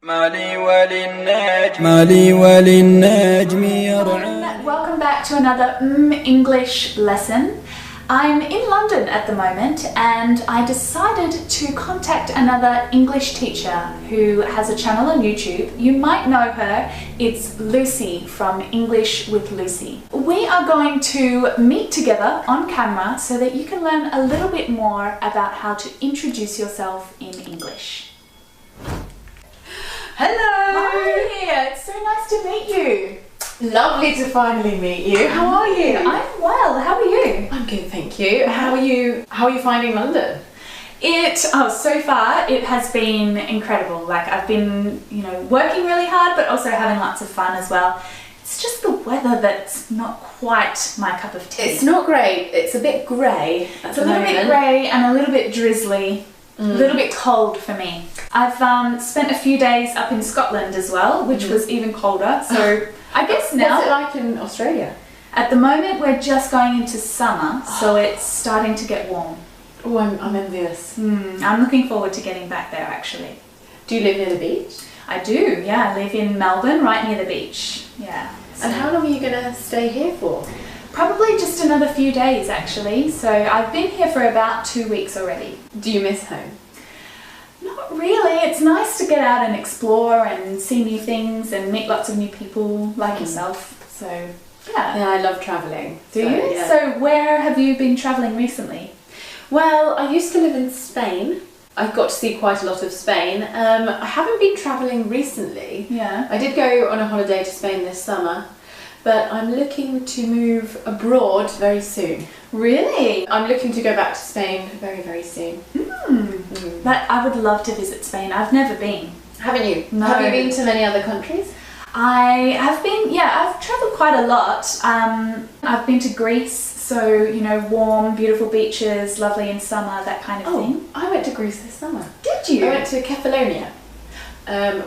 Welcome back to another English lesson. I'm in London at the moment and I decided to contact another English teacher who has a channel on YouTube. You might know her. It's Lucy from English with Lucy. We are going to meet together on camera so that you can learn a little bit more about how to introduce yourself in English. Hello! Hi! It's so nice to meet you. Lovely to finally meet you. How are you? I'm well. How are you? I'm good, thank you. How are you finding London? So far it has been incredible. Like I've been, working really hard but also having lots of fun as well. It's just the weather that's not quite my cup of tea. It's not great. It's a bit grey. It's a little bit grey and a little bit drizzly. A little bit cold for me. I've spent a few days up in Scotland as well, which was even colder. So I guess now... What's it like in Australia? At the moment we're just going into summer, so it's starting to get warm. Oh, I'm envious. I'm looking forward to getting back there actually. Do you live near the beach? I do, yeah. I live in Melbourne, right near the beach. Yeah. So and how long are you going to stay here for? Probably just another few days actually. So I've been here for about 2 weeks already. Do you miss home? Not really. It's nice to get out and explore and see new things and meet lots of new people like yourself. So yeah. Yeah, I love travelling. Do you? Yeah. So where have you been travelling recently? Well, I used to live in Spain. I got to see quite a lot of Spain. I haven't been travelling recently. Yeah. I did go on a holiday to Spain this summer, but I'm looking to move abroad very soon. Really? I'm looking to go back to Spain very, very soon. But I would love to visit Spain. I've never been. Haven't you? No. Have you been to many other countries? I have been, I've travelled quite a lot. I've been to Greece, so, warm, beautiful beaches, lovely in summer, that kind of thing. I went to Greece this summer. Did you? I went to Kefalonia,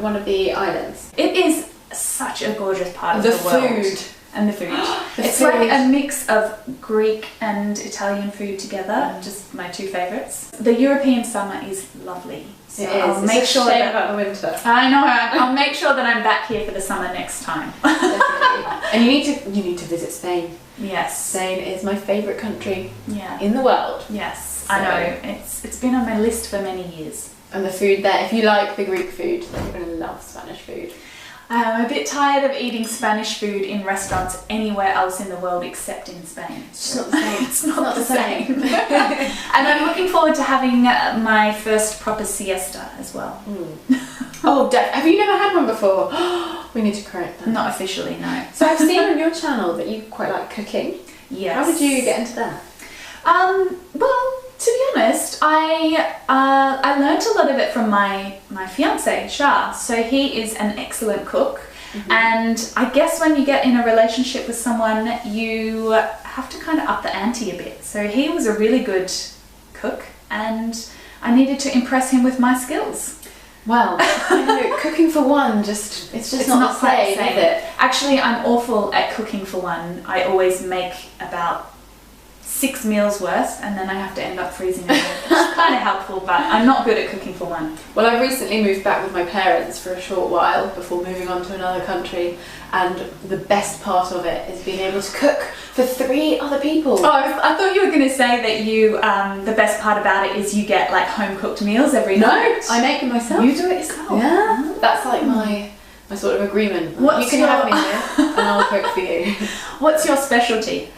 one of the islands. It is such a gorgeous part of the world. Food. And the food. It's food. like a mix of Greek and Italian food together, just my two favourites. The European summer is lovely. So It is. I'll make sure shame that about the winter. I know. I'll make sure that I'm back here for the summer next time. Definitely. And you need to visit Spain. Yes. Spain is my favourite country Yeah. in the world. Yes. I know. It's been on my list for many years. And the food there, if you like the Greek food, then you're going to love Spanish food. I'm a bit tired of eating Spanish food in restaurants anywhere else in the world except in Spain. It's not the same. It's not the same. And I'm looking forward to having my first proper siesta as well. Oh, have you never had one before? We need to correct that. Not officially, no. So I've seen on your channel that you quite like cooking. Yes. How did you get into that? Well, to be honest, I learnt a lot of it from my fiance, Shah. So he is an excellent cook. And I guess when you get in a relationship with someone, you have to kind of up the ante a bit. So he was a really good cook and I needed to impress him with my skills. Well, I know, cooking for one, it's just not the same, is it? Actually, I'm awful at cooking for one. I always make about 6 meals worth and then I have to end up freezing it, which is kind of helpful, but I'm not good at cooking for one. Well, I recently moved back with my parents for a short while before moving on to another country, and the best part of it is being able to cook for 3 other people. Oh, I thought you were going to say that you, the best part about it is you get like home cooked meals every night. I make them myself. You do it yourself? Yeah, that's like my sort of agreement. You can have me here and I'll cook for you. What's your specialty?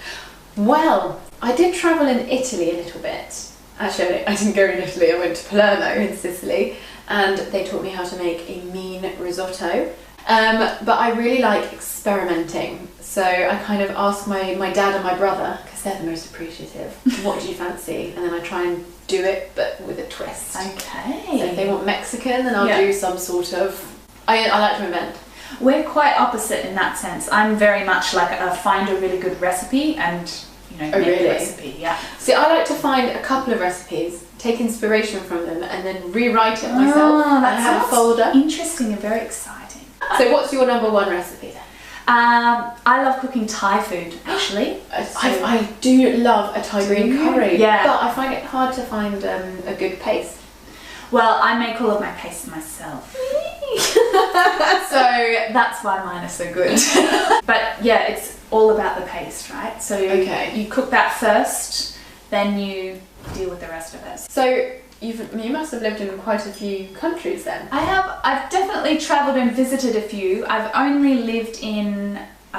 Well, I did travel in Italy a little bit. Actually, I didn't go in Italy, I went to Palermo in Sicily and they taught me how to make a mean risotto. But I really like experimenting. So I kind of ask my dad and my brother, because they're the most appreciative, what do you fancy? And then I try and do it, but with a twist. Okay. So if they want Mexican, then I'll do some sort of... I like to invent. We're quite opposite in that sense. I'm very much like find a really good recipe and make the recipe. Yeah. See, I like to find a couple of recipes, take inspiration from them, and then rewrite it myself. Oh, that and have a sounds folder. interesting and very exciting. So what's your number 1 recipe then? I love cooking Thai food, actually. I do love a Thai green curry, yeah. But I find it hard to find a good paste. Well, I make all of my paste myself. So that's why mine are so good. But yeah, it's all about the paste, right? So you cook that first, then you deal with the rest of it. So you must have lived in quite a few countries then. I've definitely travelled and visited a few. I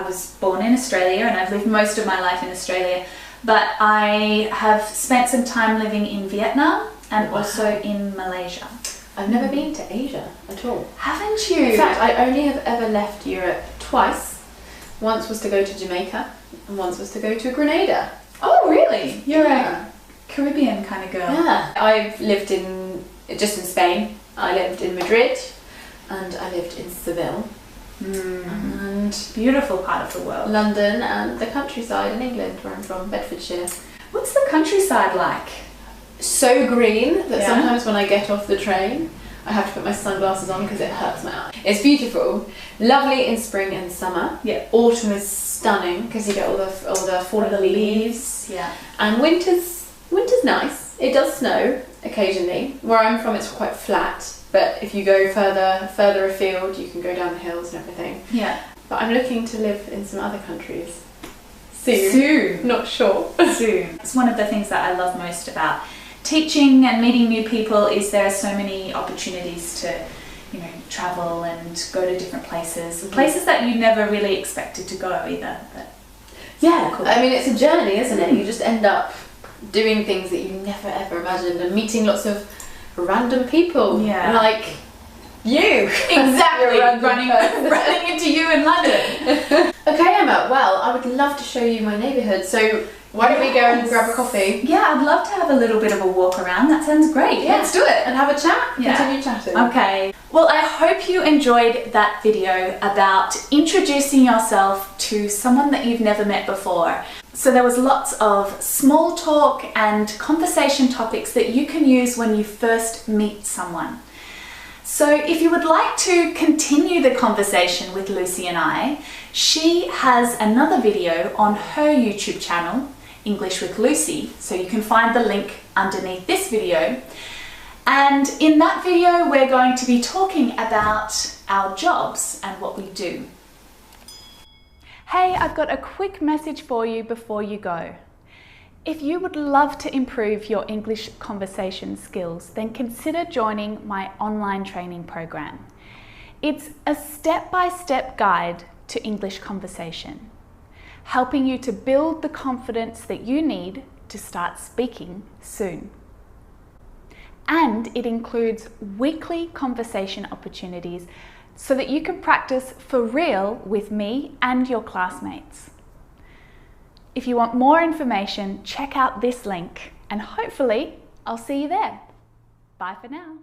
was born in Australia and I've lived most of my life in Australia, but I have spent some time living in Vietnam and also in Malaysia. I've never been to Asia at all. Haven't you? In fact, I only have ever left Europe twice. Once was to go to Jamaica and once was to go to Grenada. Oh really? You're a Caribbean kind of girl. Yeah. I've lived just in Spain. I lived in Madrid and I lived in Seville. And beautiful part of the world. London and the countryside in England, where I'm from, Bedfordshire. What's the countryside like? So green that sometimes when I get off the train I have to put my sunglasses on because it hurts my eyes. It's beautiful, lovely in spring and summer. Yeah. Autumn is stunning because you get all the fallen leaves. Yeah. And winter's nice. It does snow occasionally. Where I'm from, it's quite flat. But if you go further afield, you can go down the hills and everything. Yeah. But I'm looking to live in some other countries soon. Soon. Not sure. Soon. It's one of the things that I love most about teaching and meeting new people is there are so many opportunities to, travel and go to different places. Places that you never really expected to go either. But yeah, cool. I mean, it's a journey, isn't it? You just end up doing things that you never ever imagined and meeting lots of random people. Yeah. Like you. Exactly. running into you in London. Okay, Emma, well, I would love to show you my neighbourhood. So why don't we go and grab a coffee? Yeah, I'd love to have a little bit of a walk around. That sounds great. Yeah. Let's do it. And have a chat. Yeah. Continue chatting. Okay. Well, I hope you enjoyed that video about introducing yourself to someone that you've never met before. So there was lots of small talk and conversation topics that you can use when you first meet someone. So if you would like to continue the conversation with Lucy and I, she has another video on her YouTube channel, English with Lucy, so you can find the link underneath this video. And in that video, we're going to be talking about our jobs and what we do. Hey, I've got a quick message for you before you go. If you would love to improve your English conversation skills, then consider joining my online training program. It's a step-by-step guide to English conversation, helping you to build the confidence that you need to start speaking soon. And it includes weekly conversation opportunities so that you can practice for real with me and your classmates. If you want more information, check out this link and hopefully I'll see you there. Bye for now.